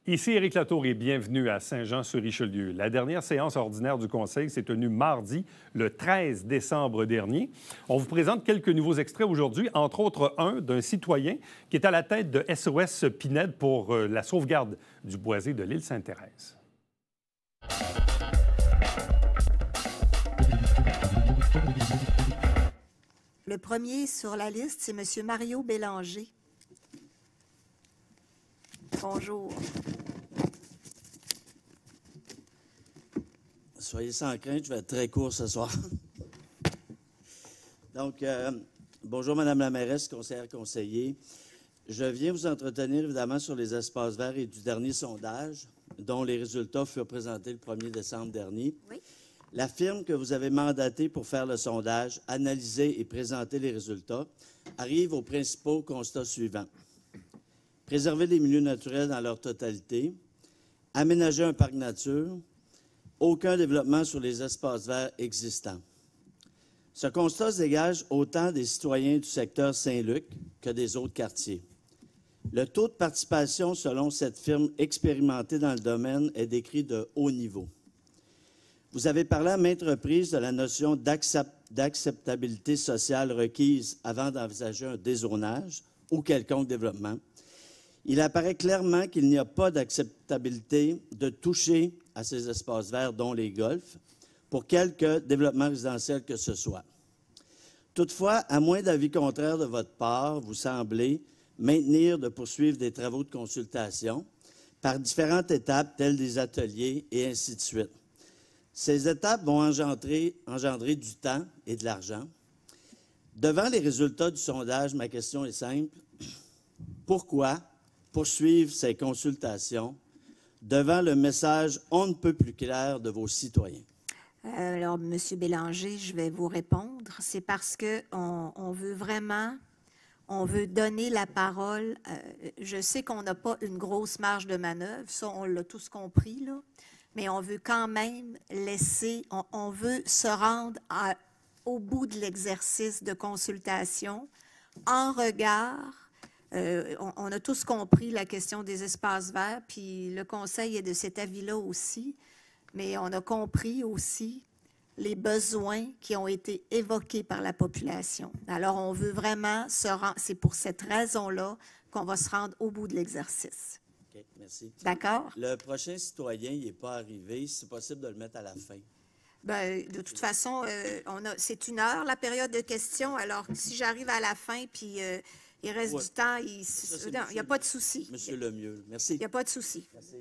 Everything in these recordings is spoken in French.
Ici Éric Latour et bienvenue à Saint-Jean-sur-Richelieu. La dernière séance ordinaire du Conseil s'est tenue mardi, le 13 décembre dernier. On vous présente quelques nouveaux extraits aujourd'hui, entre autres un d'un citoyen qui est à la tête de SOS Pinède pour la sauvegarde du boisé de l'île Sainte-Thérèse. Le premier sur la liste, c'est M. Mario Bélanger. Bonjour. Soyez sans crainte, je vais être très court ce soir. Donc, bonjour Madame la mairesse, conseillère, conseiller. Je viens vous entretenir évidemment sur les espaces verts et du dernier sondage, dont les résultats furent présentés le 1er décembre dernier. Oui. La firme que vous avez mandatée pour faire le sondage, analyser et présenter les résultats, arrive aux principaux constats suivants. Préserver les milieux naturels dans leur totalité, aménager un parc nature, aucun développement sur les espaces verts existants. Ce constat se dégage autant des citoyens du secteur Saint-Luc que des autres quartiers. Le taux de participation selon cette firme expérimentée dans le domaine est décrit de haut niveau. Vous avez parlé à maintes reprises de la notion d'acceptabilité sociale requise avant d'envisager un dézonage ou quelconque développement. Il apparaît clairement qu'il n'y a pas d'acceptabilité de toucher à ces espaces verts, dont les golfs, pour quelque développement résidentiel que ce soit. Toutefois, à moins d'avis contraire de votre part, vous semblez maintenir de poursuivre des travaux de consultation par différentes étapes, telles des ateliers et ainsi de suite. Ces étapes vont engendrer du temps et de l'argent. Devant les résultats du sondage, ma question est simple. Pourquoi poursuivre ces consultations devant le message on ne peut plus clair de vos citoyens? Alors, M. Bélanger, je vais vous répondre. C'est parce qu'on veut vraiment, on veut donner la parole. Je sais qu'on n'a pas une grosse marge de manœuvre, ça, on l'a tous compris, là, mais on veut quand même laisser, on veut se rendre au bout de l'exercice de consultation en regard. On a tous compris la question des espaces verts, puis le Conseil est de cet avis-là aussi, mais on a compris aussi les besoins qui ont été évoqués par la population. Alors, on veut vraiment c'est pour cette raison-là qu'on va se rendre au bout de l'exercice. OK, merci. D'accord? Le prochain citoyen, il n'est pas arrivé. C'est possible de le mettre à la fin. Bien, de toute façon, c'est 1 heure, la période de questions. Alors, si j'arrive à la fin, puis il reste du temps, il n'y a pas de souci. Monsieur Lemieux, merci. Il n'y a pas de souci. Merci.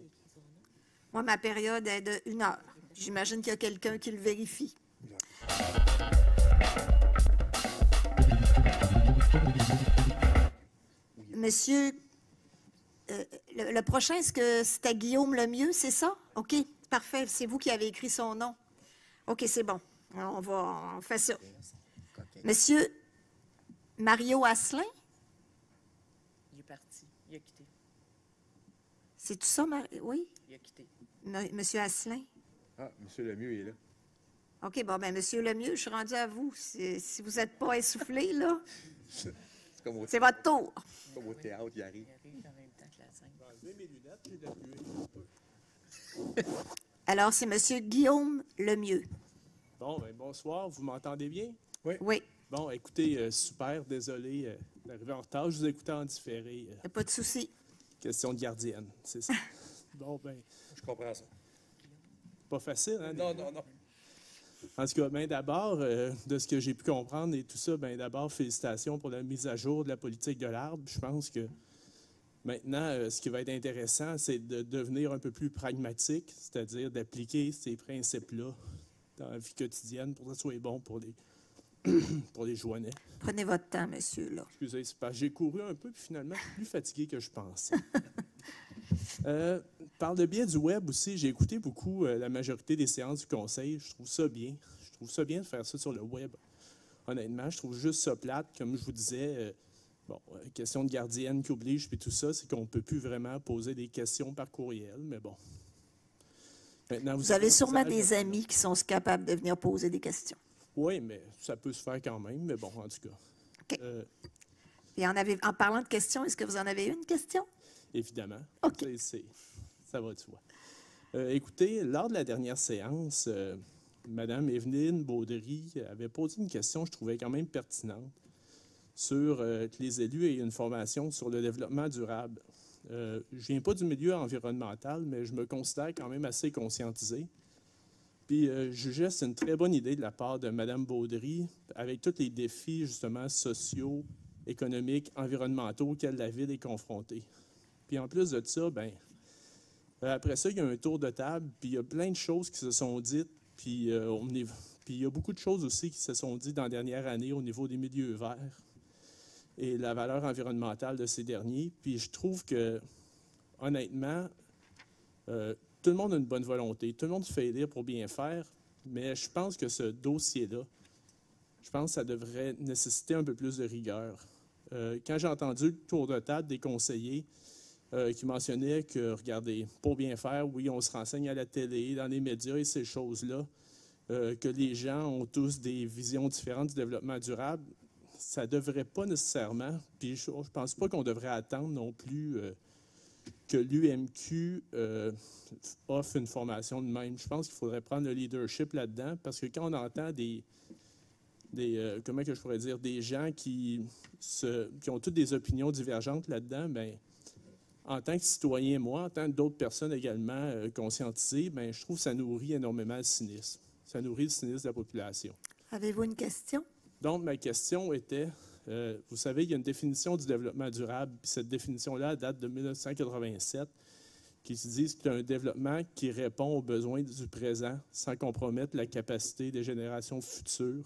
Moi, ma période est de 1 heure. J'imagine qu'il y a quelqu'un qui le vérifie. Monsieur, le prochain, est-ce que c'était Guillaume Lemieux, c'est ça? OK, parfait. C'est vous qui avez écrit son nom. OK, c'est bon. On fait ça. Monsieur Mario Asselin? Il est parti. Il a quitté. C'est tout ça, oui? Il a quitté. Monsieur Asselin? Ah, M. Lemieux est là. OK, bon, bien, Monsieur Lemieux, je suis rendu à vous. Si vous n'êtes pas essoufflé, là, c'est votre tour. Comme au théâtre, il arrive. Il arrive en même temps que la scène. Alors, c'est Monsieur Guillaume Lemieux. Bon, bien, bonsoir. Vous m'entendez bien? Oui. Bon, écoutez, super. Désolé d'arriver en retard. Je vous écoutais en différé. Il n'y a pas de souci. Question de gardienne, c'est ça. Bon, ben, Je comprends ça. pas facile, hein? Non. En tout cas, bien d'abord, de ce que j'ai pu comprendre et tout ça, bien d'abord, félicitations pour la mise à jour de la politique de l'arbre. Je pense que maintenant, ce qui va être intéressant, c'est de devenir un peu plus pragmatique, c'est-à-dire d'appliquer ces principes-là dans la vie quotidienne pour que ça soit bon pour les Jouanais. Prenez votre temps, monsieur, là. Excusez, c'est parce que j'ai couru un peu, puis finalement, je suis plus fatigué que je pensais. Par le biais du web aussi, j'ai écouté beaucoup la majorité des séances du Conseil. Je trouve ça bien. Je trouve ça bien de faire ça sur le web. Honnêtement, je trouve juste ça plate. Comme je vous disais, Bon, question de gardienne qui oblige, puis tout ça, c'est qu'on ne peut plus vraiment poser des questions par courriel, mais bon. Maintenant, Vous avez sûrement avez des amis qui sont capables de venir poser des questions. Oui, mais ça peut se faire quand même, mais bon, en tout cas. OK. Puis en parlant de questions, est-ce que vous en avez une question? Évidemment. OK. Ça va de soi. Écoutez, lors de la dernière séance, Mme Evelyne Baudry avait posé une question, je trouvais quand même pertinente, sur que les élus aient une formation sur le développement durable. Je ne viens pas du milieu environnemental, mais je me considère quand même assez conscientisé. Puis je jugeais que c'est une très bonne idée de la part de Mme Baudry, avec tous les défis, justement, sociaux, économiques, environnementaux auxquels la Ville est confrontée. Puis en plus de ça, bien, après ça, il y a un tour de table, puis il y a plein de choses qui se sont dites, puis il y a beaucoup de choses aussi qui se sont dites dans la dernière année au niveau des milieux verts et la valeur environnementale de ces derniers. Puis je trouve que, honnêtement, tout le monde a une bonne volonté, tout le monde fait élire pour bien faire, mais je pense que ce dossier-là, je pense que ça devrait nécessiter un peu plus de rigueur. Quand j'ai entendu le tour de table des conseillers qui mentionnaient que, regardez, pour bien faire, oui, on se renseigne à la télé, dans les médias et ces choses-là, que les gens ont tous des visions différentes du développement durable, ça ne devrait pas nécessairement, puis je ne pense pas qu'on devrait attendre non plus que l'UMQ offre une formation de même. Je pense qu'il faudrait prendre le leadership là-dedans, parce que quand on entend comment que je pourrais dire, des gens qui ont toutes des opinions divergentes là-dedans, bien, en tant que citoyen, moi, en tant que d'autres personnes également conscientisées, bien, je trouve que ça nourrit énormément le cynisme. Ça nourrit le cynisme de la population. Avez-vous une question? Donc, ma question était, vous savez, il y a une définition du développement durable, puis cette définition-là date de 1987, qui se dit que c'est un développement qui répond aux besoins du présent sans compromettre la capacité des générations futures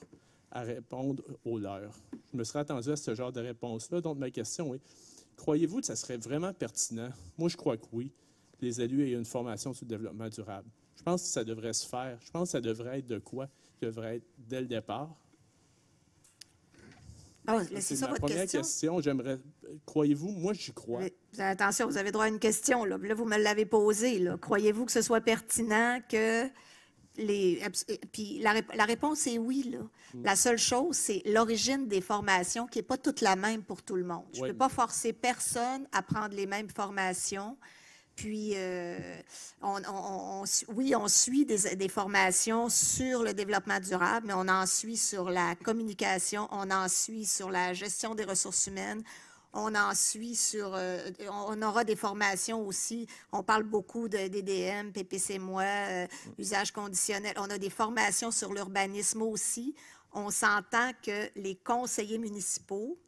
à répondre aux leurs. Je me serais attendu à ce genre de réponse-là. Donc, ma question est, croyez-vous que ça serait vraiment pertinent? Moi, je crois que oui, que les élus aient une formation sur le développement durable. Je pense que ça devrait se faire. Je pense que ça devrait être de quoi? Ça devrait être dès le départ. Oh, c'est ça ma votre première question. J'aimerais. Croyez-vous? Moi, j'y crois. Attention, vous avez droit à une question. Là, vous me l'avez posée. Là. Croyez-vous que ce soit pertinent que Puis la réponse est oui. Là. La seule chose, c'est l'origine des formations qui n'est pas toute la même pour tout le monde. Je ne peux pas forcer personne à prendre les mêmes formations. Puis, oui, on suit des formations sur le développement durable, mais on en suit sur la communication, on en suit sur la gestion des ressources humaines, on en suit sur... on aura des formations aussi. On parle beaucoup de DDM, PPC-moi, usage conditionnel. On a des formations sur l'urbanisme aussi. On s'entend que les conseillers municipaux,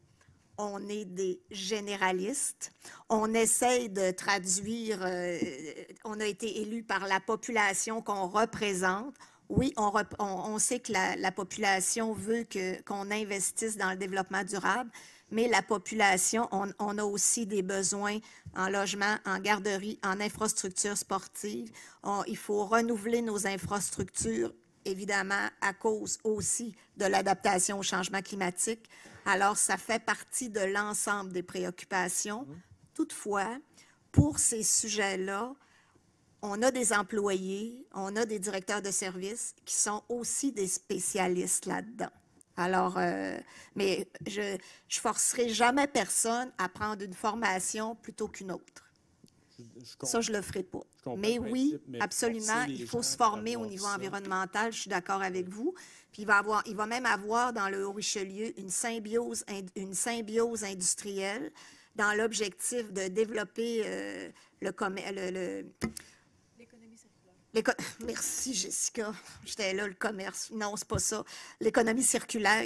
on est des généralistes. On essaye de traduire, on a été élu par la population qu'on représente. Oui, on sait que la population veut qu'on investisse dans le développement durable, mais la population, on a aussi des besoins en logement, en garderie, en infrastructures sportives. Il faut renouveler nos infrastructures, évidemment, à cause aussi de l'adaptation au changement climatique. Alors, ça fait partie de l'ensemble des préoccupations. Toutefois, pour ces sujets-là, on a des employés, on a des directeurs de services qui sont aussi des spécialistes là-dedans. Alors, mais je ne forcerai jamais personne à prendre une formation plutôt qu'une autre. Ça, je ne le ferai pas. Mais oui, absolument, il faut se former au niveau environnemental, je suis d'accord avec vous. Puis il va même avoir dans le Haut-Richelieu une symbiose industrielle dans l'objectif de développer l'économie circulaire. Merci, Jessica. J'étais là, le commerce. Non, c'est pas ça. L'économie circulaire,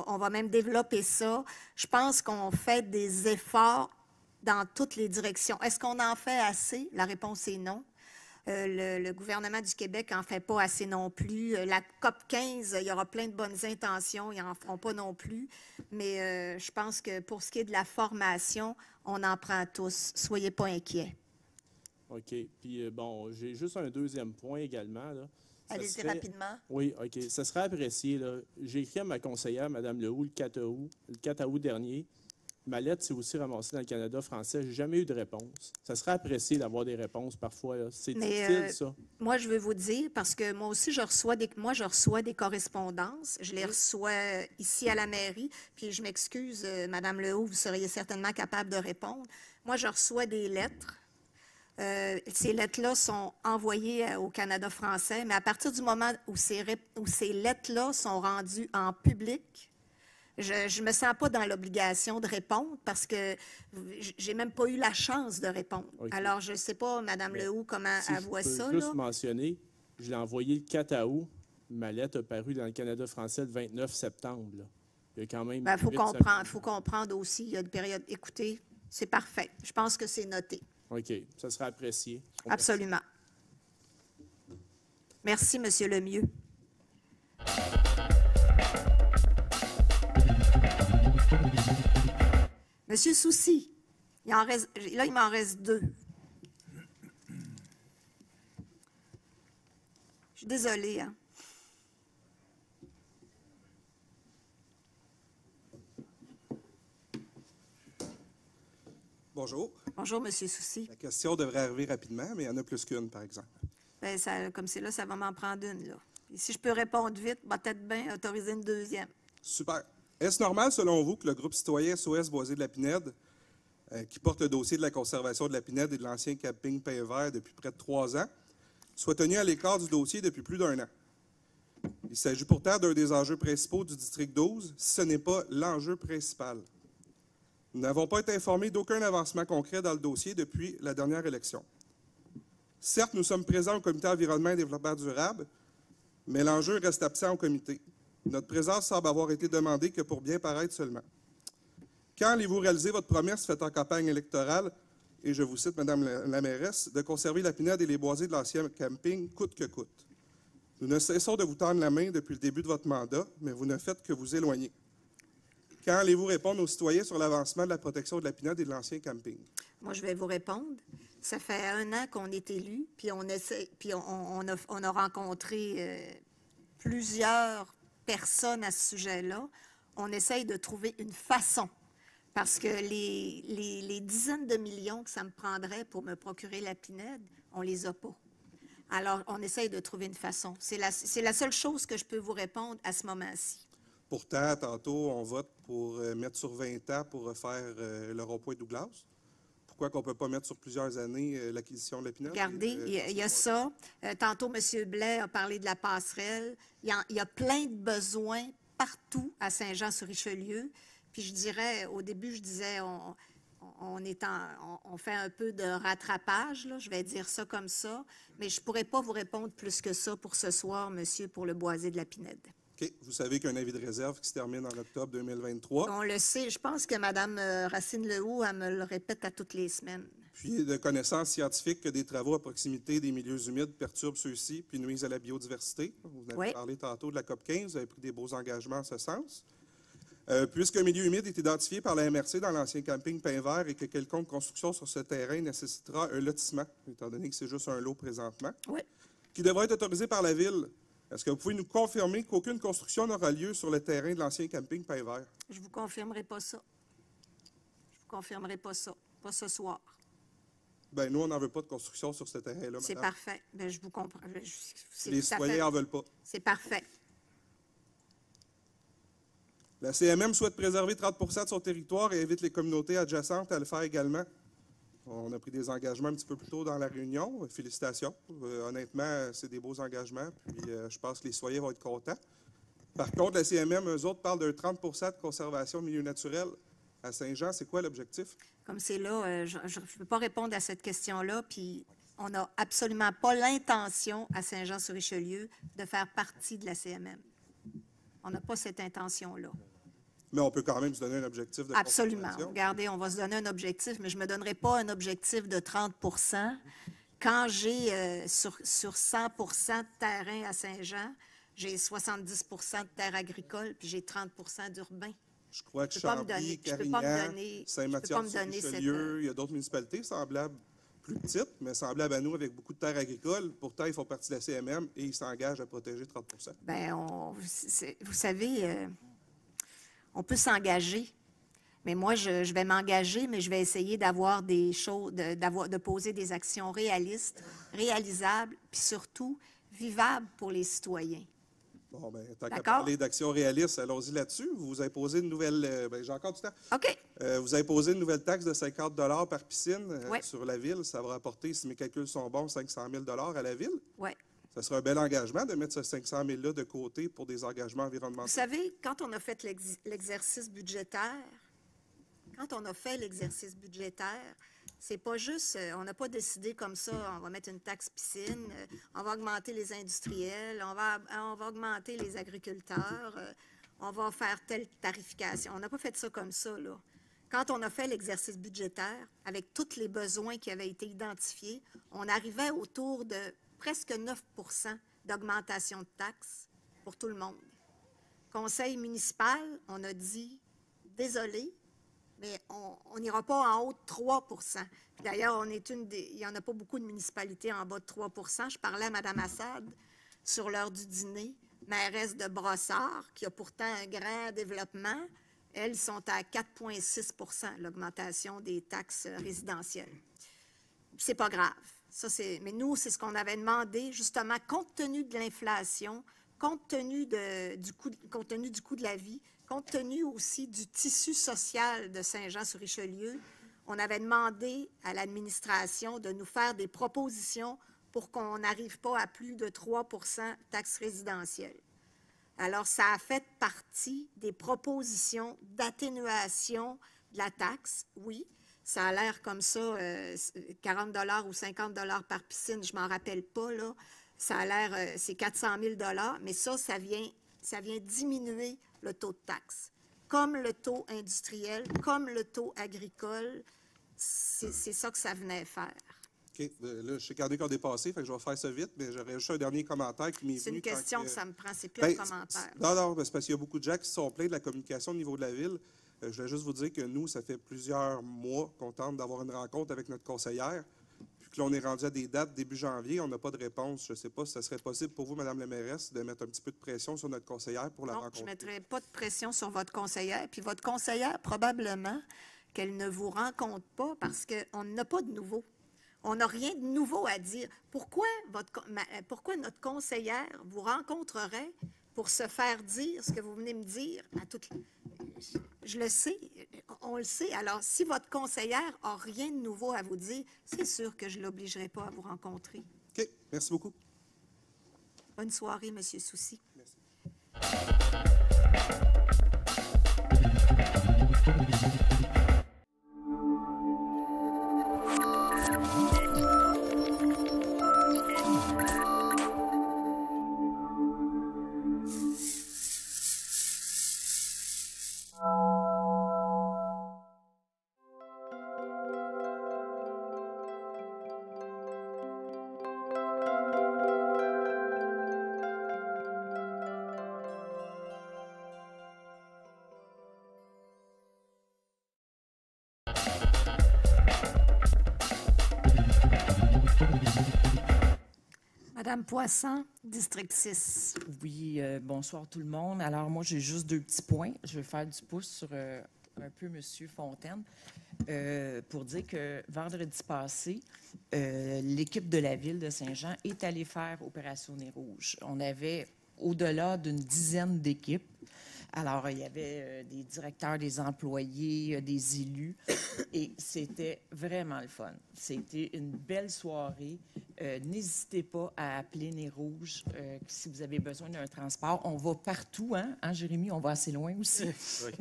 on va même développer ça. Je pense qu'on fait des efforts dans toutes les directions. Est-ce qu'on en fait assez? La réponse est non. Le gouvernement du Québec n'en fait pas assez non plus. La COP 15, il y aura plein de bonnes intentions, ils n'en feront pas non plus. Mais je pense que pour ce qui est de la formation, on en prend tous. Soyez pas inquiets. OK. Puis, bon, j'ai juste un deuxième point également. Allez-y rapidement. Oui, OK. Ça serait apprécié. J'ai écrit à ma conseillère, Mme Lehoux, le 4 août dernier. Ma lettre s'est aussi ramassée dans le Canada français. Je n'ai jamais eu de réponse. Ça serait apprécié d'avoir des réponses parfois, là. C'est Mais, difficile, ça. Moi, je veux vous dire, parce que moi aussi, je reçois des correspondances. Je les reçois ici à la mairie. Puis je m'excuse, Madame Lehaut, vous seriez certainement capable de répondre. Moi, je reçois des lettres. Ces lettres-là sont envoyées au Canada français, mais à partir du moment où ces lettres-là sont rendues en public, je ne me sens pas dans l'obligation de répondre parce que j'ai même pas eu la chance de répondre. OK. Alors, je ne sais pas, Mme Lehaut, comment Si elle je voit peux ça. juste Là. mentionner, je l'ai envoyé le 4 août. Ma lettre a paru dans le Canada français le 29 septembre. Là. Il y a quand même. Il faut 8 comprendre aussi, il y a une période. Écoutez, c'est parfait. Je pense que c'est noté. semaines. OK, ça sera apprécié. Absolument. Merci, Monsieur Lemieux. Monsieur Soucy, il m'en reste 2. Je suis désolée, hein. Bonjour. Bonjour, Monsieur Soucy. La question devrait arriver rapidement, mais il y en a plus qu'une, par exemple. Ben, comme c'est là, ça va m'en prendre une, là. Et si je peux répondre vite, va peut-être bien autoriser une deuxième. Super. Est-ce normal, selon vous, que le groupe citoyen SOS Boisé de la Pinède, qui porte le dossier de la conservation de la Pinède et de l'ancien camping Pain-Vert depuis près de 3 ans, soit tenu à l'écart du dossier depuis plus d'1 an? Il s'agit pourtant d'un des enjeux principaux du district 12, si ce n'est pas l'enjeu principal. Nous n'avons pas été informés d'aucun avancement concret dans le dossier depuis la dernière élection. Certes, nous sommes présents au comité environnement et développement durable, mais l'enjeu reste absent au comité. Notre présence semble avoir été demandée que pour bien paraître seulement. Quand allez-vous réaliser votre promesse faite en campagne électorale, et je vous cite, Madame la mairesse, de conserver la Pinède et les boisés de l'ancien camping coûte que coûte? Nous ne cessons de vous tendre la main depuis le début de votre mandat, mais vous ne faites que vous éloigner. Quand allez-vous répondre aux citoyens sur l'avancement de la protection de la Pinède et de l'ancien camping? Moi, je vais vous répondre. Ça fait 1 an qu'on est élu, puis on a rencontré plusieurs personnes à ce sujet-là. On essaye de trouver une façon, parce que les dizaines de millions que ça me prendrait pour me procurer la Pinède, on les a pas. Alors, on essaye de trouver une façon. C'est la seule chose que je peux vous répondre à ce moment-ci. Pourtant, tantôt, on vote pour mettre sur 20 ans pour refaire le rond-point Douglas. Pourquoi qu'on ne peut pas mettre sur plusieurs années l'acquisition de la Pinède? Regardez, il y a ça. Tantôt, M. Blais a parlé de la passerelle. Il y a plein de besoins partout à Saint-Jean-sur-Richelieu. Puis je dirais, au début, je disais, on fait un peu de rattrapage, là, je vais dire ça comme ça, mais je ne pourrais pas vous répondre plus que ça pour ce soir, monsieur, pour le boisé de la Pinède. OK. Vous savez qu'il y a un avis de réserve qui se termine en octobre 2023. On le sait, je pense que Mme Racine Lehaut, elle me le répète à toutes les semaines. Puis, de connaissances scientifiques que des travaux à proximité des milieux humides perturbent ceux-ci puis nuisent à la biodiversité. Vous en avez parlé tantôt de la COP 15, vous avez pris des beaux engagements en ce sens. Puisqu'un milieu humide est identifié par la MRC dans l'ancien camping Pain-Vert et que quelconque construction sur ce terrain nécessitera un lotissement, étant donné que c'est juste un lot présentement, qui devra être autorisé par la Ville, est-ce que vous pouvez nous confirmer qu'aucune construction n'aura lieu sur le terrain de l'ancien camping Pain-Vert? Je ne vous confirmerai pas ça. Je ne vous confirmerai pas ça. Pas ce soir. Bien, nous, on n'en veut pas de construction sur ce terrain-là, c'est madame. parfait. Bien, je vous comprends. Les citoyens n'en veulent pas. C'est parfait. La CMM souhaite préserver 30 % de son territoire et invite les communautés adjacentes à le faire également. On a pris des engagements un petit peu plus tôt dans la réunion. Félicitations. Honnêtement, c'est des beaux engagements. Puis je pense que les citoyens vont être contents. Par contre, la CMM, eux autres, parlent de 30 % de conservation de milieu naturel. À Saint-Jean, c'est quoi l'objectif? Comme c'est là, je ne peux pas répondre à cette question-là. Puis on n'a absolument pas l'intention à Saint-Jean-sur-Richelieu de faire partie de la CMM. On n'a pas cette intention-là. Mais on peut quand même se donner un objectif de Absolument. Regardez, on va se donner un objectif, mais je ne me donnerai pas un objectif de 30 % quand j'ai sur 100 % de terrain à Saint-Jean, j'ai 70 % de terre agricole, puis j'ai 30 % d'urbain. Je crois que Chambly, Carignan, Saint-Mathieu-sur-Richelieu, il y a d'autres municipalités semblables, plus petites, mais semblables à nous, avec beaucoup de terres agricoles. Pourtant, ils font partie de la CMM et ils s'engagent à protéger 30 %. Bien, vous savez, on peut s'engager, Mais moi, je vais m'engager, mais je vais essayer d'avoir des choses, de poser des actions réalistes, réalisables, puis surtout vivables pour les citoyens. Bon, bien, tant qu'à D'accord. parler d'actions réalistes, allons-y là-dessus. Vous avez posé une nouvelle... j'ai encore du temps. OK. Vous avez posé une nouvelle taxe de 50 $ par piscine Ouais. sur la ville. Ça va rapporter, si mes calculs sont bons, 500 000 $ à la ville. Oui. Ça sera un bel engagement de mettre ce 500 000 $-là de côté pour des engagements environnementaux. Vous savez, quand on a fait l'exercice budgétaire, c'est pas juste, on n'a pas décidé comme ça, on va mettre une taxe piscine, on va augmenter les industriels, on va augmenter les agriculteurs, on va faire telle tarification. On n'a pas fait ça comme ça, là. Quand on a fait l'exercice budgétaire, avec tous les besoins qui avaient été identifiés, on arrivait autour de presque 9 % d'augmentation de taxes pour tout le monde. Conseil municipal, on a dit, désolé, mais on n'ira pas en haut de 3 %. D'ailleurs, il n'y en a pas beaucoup de municipalités en bas de 3 %. Je parlais à Mme Assad sur l'heure du dîner, mairesse de Brossard, qui a pourtant un grand développement. Elles sont à 4,6 % l'augmentation des taxes résidentielles. C'est pas grave. Mais nous, c'est ce qu'on avait demandé, justement, compte tenu de l'inflation, compte tenu du coût de la vie, compte tenu aussi du tissu social de Saint-Jean-sur-Richelieu, on avait demandé à l'administration de nous faire des propositions pour qu'on n'arrive pas à plus de 3 % taxes résidentielles. Alors, ça a fait partie des propositions d'atténuation de la taxe, oui. Ça a l'air comme ça, 40 $ ou 50 $ par piscine, je ne m'en rappelle pas, là. Ça a l'air, c'est 400 000 $, mais ça vient diminuer le taux de taxe. Comme le taux industriel, comme le taux agricole, c'est ça que ça venait faire. OK. Là, je sais qu'il y en a qui ont dépassé, fait que je vais faire ça vite, mais j'aurais juste un dernier commentaire qui m'est venu. C'est une question quand que ça me prend, c'est plus un commentaire. Non, c'est parce qu'il y a beaucoup de gens qui se sont plaints de la communication au niveau de la ville. Je voulais juste vous dire que nous, ça fait plusieurs mois qu'on tente d'avoir une rencontre avec notre conseillère. Puis que là, on est rendu à des dates début janvier, on n'a pas de réponse. Je ne sais pas si ça serait possible pour vous, Mme la mairesse, de mettre un petit peu de pression sur notre conseillère pour la rencontrer. Non, je ne mettrai pas de pression sur votre conseillère. Puis votre conseillère, probablement qu'elle ne vous rencontre pas parce qu'on n'a pas de nouveau. On n'a rien de nouveau à dire. Pourquoi notre conseillère vous rencontrerait pour se faire dire ce que vous venez me dire à toutes les... Je le sais, on le sait. Alors, si votre conseillère n'a rien de nouveau à vous dire, c'est sûr que je ne l'obligerai pas à vous rencontrer. OK. Merci beaucoup. Bonne soirée, M. Soucy. Merci. Madame Poisson, District 6. Oui, bonsoir tout le monde. Alors, moi, j'ai juste 2 petits points. Je vais faire du pouce sur un peu M. Fontaine pour dire que vendredi passé, l'équipe de la Ville de Saint-Jean est allée faire Opération Nez Rouge. On avait au-delà d'une dizaine d'équipes. Alors, il y avait des directeurs, des employés, des élus, et c'était vraiment le fun. C'était une belle soirée. N'hésitez pas à appeler Nez Rouge si vous avez besoin d'un transport. On va partout, hein, Jérémy? On va assez loin aussi. Oui.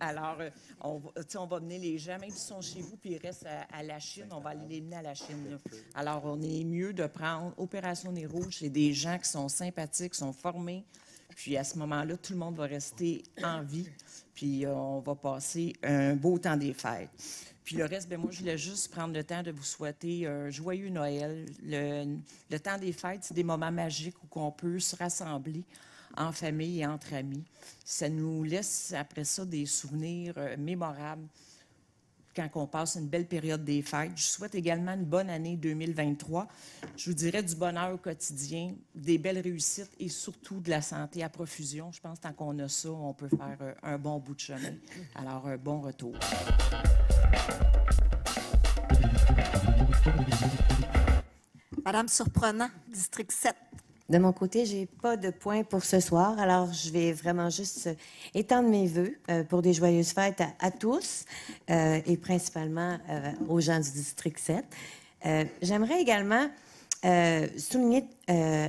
Alors, on va mener les gens, même s'ils sont chez vous, puis ils restent à la Chine, on va aller les mener à la Chine. Là. Alors, on est mieux de prendre Opération Nez Rouge. C'est des gens qui sont sympathiques, sont formés. Puis à ce moment-là, tout le monde va rester en vie, puis on va passer un beau temps des fêtes. Puis le reste, bien, moi, je voulais juste prendre le temps de vous souhaiter un joyeux Noël. Le temps des fêtes, c'est des moments magiques où on peut se rassembler en famille et entre amis. Ça nous laisse, après ça, des souvenirs mémorables quand on passe une belle période des fêtes. Je souhaite également une bonne année 2023. Je vous dirais du bonheur au quotidien, des belles réussites et surtout de la santé à profusion. Je pense que tant qu'on a ça, on peut faire un bon bout de chemin. Alors, un bon retour. Madame Surprenant, district 7. De mon côté, j'ai pas de point pour ce soir, alors je vais vraiment juste étendre mes vœux pour des joyeuses fêtes à tous et principalement aux gens du district 7. J'aimerais également souligner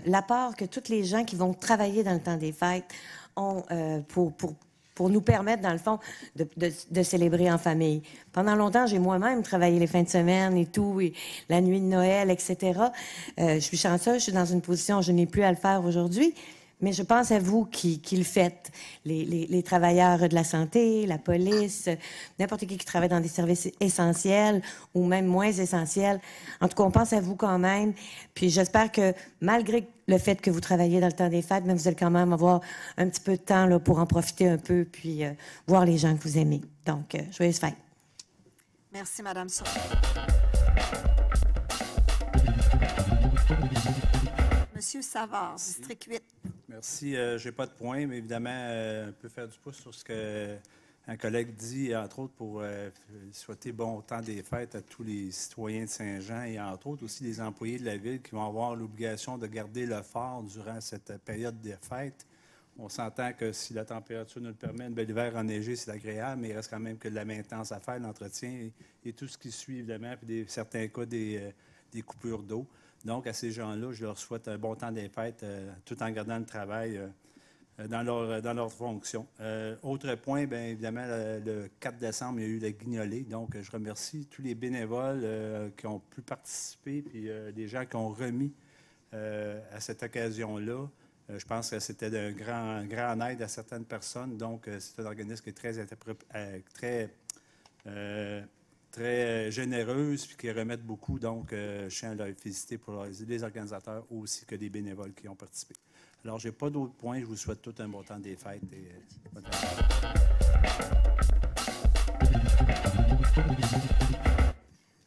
l'apport que tous les gens qui vont travailler dans le temps des fêtes ont pour nous permettre, dans le fond, de célébrer en famille. Pendant longtemps, j'ai moi-même travaillé les fins de semaine et tout, et la nuit de Noël, etc. Je suis chanceuse, je suis dans une position où je n'ai plus à le faire aujourd'hui, mais je pense à vous qui le faites, les travailleurs de la santé, la police, n'importe qui travaille dans des services essentiels ou même moins essentiels. En tout cas, on pense à vous quand même. Puis j'espère que malgré le fait que vous travaillez dans le temps des fêtes, mais vous allez quand même avoir un petit peu de temps là, pour en profiter un peu puis voir les gens que vous aimez. Donc, joyeuses fêtes. Merci, Madame Surprenant. Monsieur Savard, district 8. Merci. Je n'ai pas de point, mais évidemment, on peut faire du pouce sur ce qu'un collègue dit, entre autres, pour souhaiter bon temps des fêtes à tous les citoyens de Saint-Jean et, entre autres, aussi les employés de la ville qui vont avoir l'obligation de garder le fort durant cette période des fêtes. On s'entend que si la température nous le permet, un bel hiver enneigé, c'est agréable, mais il reste quand même que de la maintenance à faire, l'entretien et tout ce qui suit, évidemment, puis certains cas des coupures d'eau. Donc, à ces gens-là, je leur souhaite un bon temps des fêtes, tout en gardant le travail dans leur fonction. Autre point, bien évidemment, le 4 décembre, il y a eu la guignolée. Donc, je remercie tous les bénévoles qui ont pu participer, puis les gens qui ont remis à cette occasion-là. Je pense que c'était d'un grand aide à certaines personnes. Donc, c'est un organisme qui est très généreuse puis qui remettent beaucoup. Donc, je tiens à leur féliciter pour les organisateurs aussi que les bénévoles qui ont participé. Alors, je n'ai pas d'autres points. Je vous souhaite tout un bon temps des fêtes. Et, bonne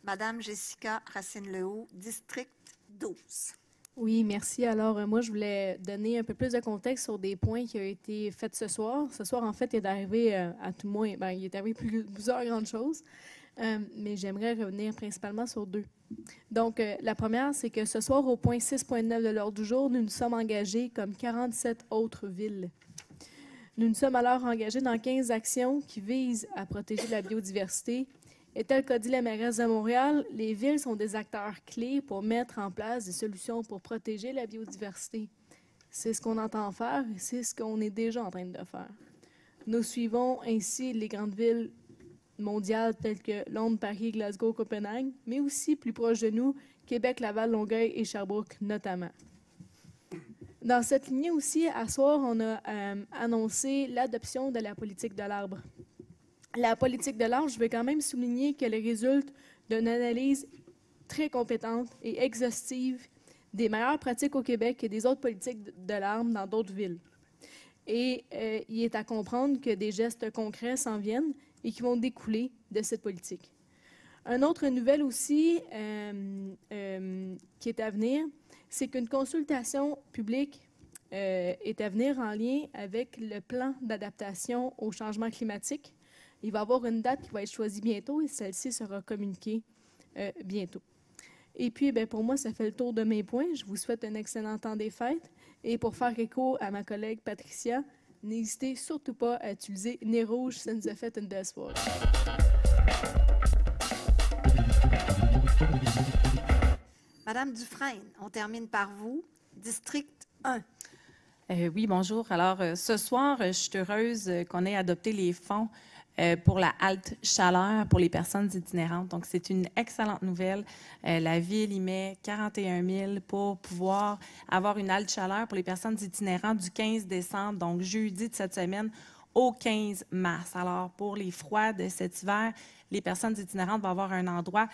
Madame Jessica Racine-Lehaut, district 12. Oui, merci. Alors, moi, je voulais donner un peu plus de contexte sur des points qui ont été faits ce soir. Ce soir, en fait, il est arrivé à tout moins, bien, il est arrivé plusieurs grandes choses, mais j'aimerais revenir principalement sur deux. Donc, la première, c'est que ce soir, au point 6.9 de l'ordre du jour, nous nous sommes engagés comme 47 autres villes. Nous nous sommes alors engagés dans 15 actions qui visent à protéger la biodiversité. Et tel qu'a dit la mairesse de Montréal, les villes sont des acteurs clés pour mettre en place des solutions pour protéger la biodiversité. C'est ce qu'on entend faire et c'est ce qu'on est déjà en train de faire. Nous suivons ainsi les grandes villes mondiales telles que Londres, Paris, Glasgow, Copenhague, mais aussi plus proche de nous, Québec, Laval, Longueuil et Sherbrooke notamment. Dans cette lignée aussi, à soir, on a annoncé l'adoption de la politique de l'arbre. La politique de l'arbre, je vais quand même souligner qu'elle résulte d'une analyse très compétente et exhaustive des meilleures pratiques au Québec et des autres politiques de l'arbre dans d'autres villes. Et il est à comprendre que des gestes concrets s'en viennent et qui vont découler de cette politique. Une autre nouvelle aussi qui est à venir, c'est qu'une consultation publique est à venir en lien avec le plan d'adaptation au changement climatique. Il va y avoir une date qui va être choisie bientôt et celle-ci sera communiquée bientôt. Et puis, bien, pour moi, ça fait le tour de mes points. Je vous souhaite un excellent temps des fêtes. Et pour faire écho à ma collègue Patricia, n'hésitez surtout pas à utiliser nez rouge, ça nous a fait une belle soirée. Madame Dufresne, on termine par vous. District 1. Oui, bonjour. Alors, ce soir, je suis heureuse qu'on ait adopté les fonds pour la halte chaleur pour les personnes itinérantes. Donc, c'est une excellente nouvelle. La Ville y met 41 000 pour pouvoir avoir une halte chaleur pour les personnes itinérantes du 15 décembre, donc jeudi de cette semaine, au 15 mars. Alors, pour les froids de cet hiver, les personnes itinérantes vont avoir un endroit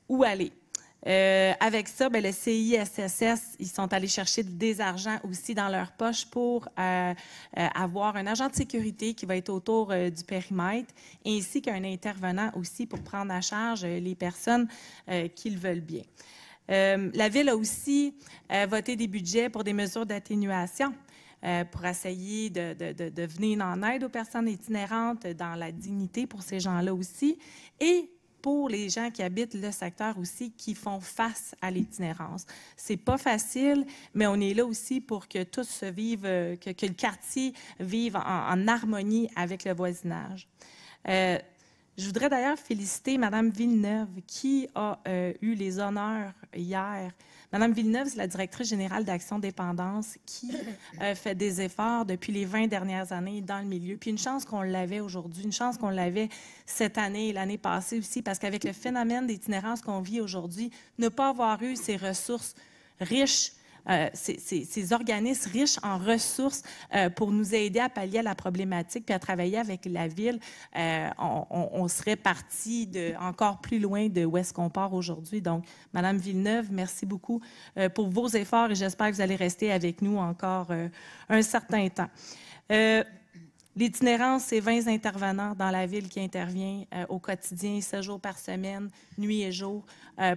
où aller. Avec ça, bien, le CISSS, ils sont allés chercher des argents aussi dans leur poche pour avoir un agent de sécurité qui va être autour du périmètre, ainsi qu'un intervenant aussi pour prendre à charge les personnes qui le veulent bien. La Ville a aussi voté des budgets pour des mesures d'atténuation pour essayer de venir en aide aux personnes itinérantes dans la dignité pour ces gens-là aussi, et pour les gens qui habitent le secteur aussi, qui font face à l'itinérance. C'est pas facile, mais on est là aussi pour que tous se vivent, que le quartier vive en harmonie avec le voisinage. Je voudrais d'ailleurs féliciter Mme Villeneuve, qui a eu les honneurs hier. Mme Villeneuve, c'est la directrice générale d'Action Dépendance, qui fait des efforts depuis les 20 dernières années dans le milieu. Puis une chance qu'on l'avait aujourd'hui, une chance qu'on l'avait cette année et l'année passée aussi, parce qu'avec le phénomène d'itinérance qu'on vit aujourd'hui, ne pas avoir eu ces ressources riches, ces organismes riches en ressources pour nous aider à pallier à la problématique puis à travailler avec la Ville, on serait parti encore plus loin de où est-ce qu'on part aujourd'hui. Donc, Mme Villeneuve, merci beaucoup pour vos efforts et j'espère que vous allez rester avec nous encore un certain temps. L'itinérance, c'est 20 intervenants dans la Ville qui interviennent au quotidien, 7 jours par semaine, nuit et jour,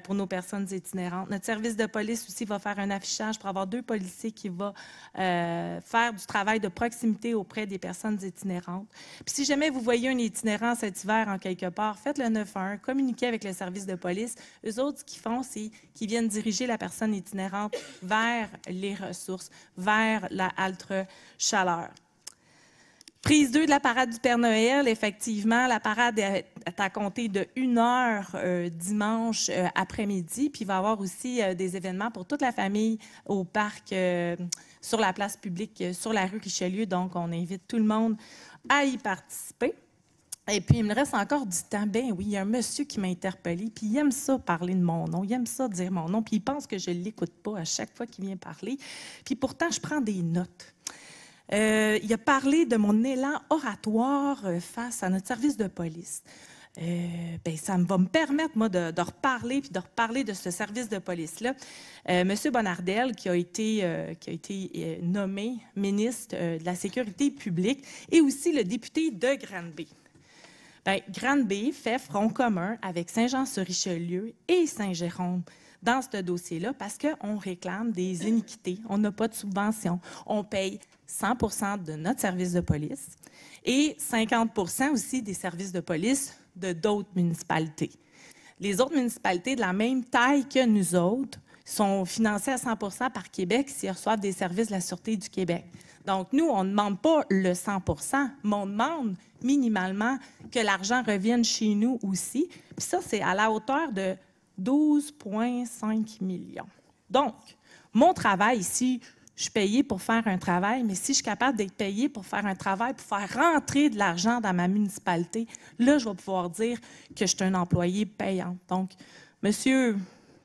pour nos personnes itinérantes. Notre service de police aussi va faire un affichage pour avoir 2 policiers qui vont faire du travail de proximité auprès des personnes itinérantes. Puis si jamais vous voyez un itinérant cet hiver en quelque part, faites le 911, communiquez avec le service de police. Eux autres, ce qu'ils font, c'est qu'ils viennent diriger la personne itinérante vers les ressources, vers la halte chaleur. Prise 2 de la parade du Père Noël, effectivement, la parade est à compter de 1 heure dimanche après-midi, puis il va y avoir aussi des événements pour toute la famille au parc, sur la place publique, sur la rue Richelieu, donc on invite tout le monde à y participer. Et puis, il me reste encore du temps. Ben oui, il y a un monsieur qui m'a interpellé, puis il aime ça parler de mon nom, il aime ça dire mon nom, puis il pense que je ne l'écoute pas à chaque fois qu'il vient parler. Puis pourtant, je prends des notes. Il a parlé de mon élan oratoire face à notre service de police. Ça va me permettre, moi, de reparler puis de reparler de ce service de police-là. Monsieur Bonnardel, qui a été nommé ministre de la Sécurité publique, et aussi le député de Granby. Granby fait front commun avec Saint-Jean-sur-Richelieu et Saint-Jérôme dans ce dossier-là parce qu'on réclame des iniquités. On n'a pas de subvention. On paye 100 % de notre service de police et 50 % aussi des services de police de d'autres municipalités. Les autres municipalités de la même taille que nous autres sont financées à 100 % par Québec s'ils reçoivent des services de la Sûreté du Québec. Donc, nous, on ne demande pas le 100 %, mais on demande minimalement que l'argent revienne chez nous aussi. Puis ça, c'est à la hauteur de 12,5 millions. Donc, mon travail ici, je suis payée pour faire un travail, mais si je suis capable d'être payée pour faire un travail, pour faire rentrer de l'argent dans ma municipalité, là, je vais pouvoir dire que je suis un employé payant. Donc, monsieur,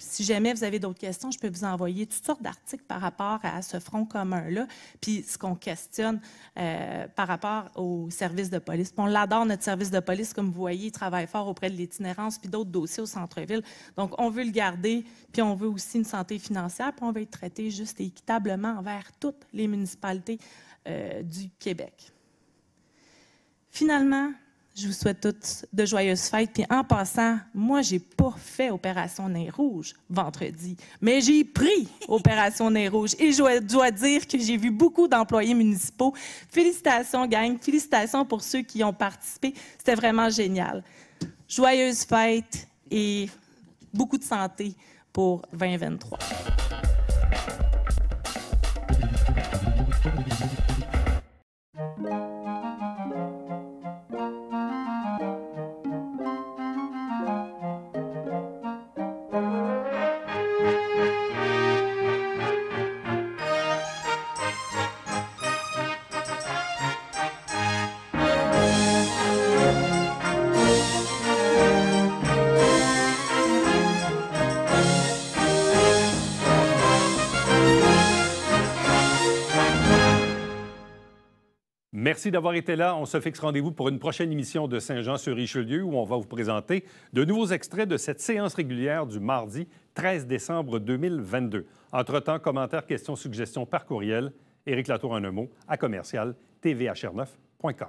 si jamais vous avez d'autres questions, je peux vous envoyer toutes sortes d'articles par rapport à ce front commun-là, puis ce qu'on questionne par rapport au service de police. Puis on l'adore, notre service de police, comme vous voyez, il travaille fort auprès de l'itinérance puis d'autres dossiers au centre-ville. Donc, on veut le garder, puis on veut aussi une santé financière, puis on veut être traité juste et équitablement envers toutes les municipalités du Québec. Finalement, je vous souhaite toutes de joyeuses fêtes. Puis en passant, moi, j'ai pas fait Opération Nez Rouge vendredi, mais j'ai pris Opération Nez Rouge. Et je dois dire que j'ai vu beaucoup d'employés municipaux. Félicitations, gang. Félicitations pour ceux qui ont participé. C'était vraiment génial. Joyeuses fêtes et beaucoup de santé pour 2023. Merci d'avoir été là. On se fixe rendez-vous pour une prochaine émission de Saint-Jean-sur-Richelieu où on va vous présenter de nouveaux extraits de cette séance régulière du mardi 13 décembre 2022. Entre-temps, commentaires, questions, suggestions par courriel. Éric Latour en un mot à commercial.tvhr9.com.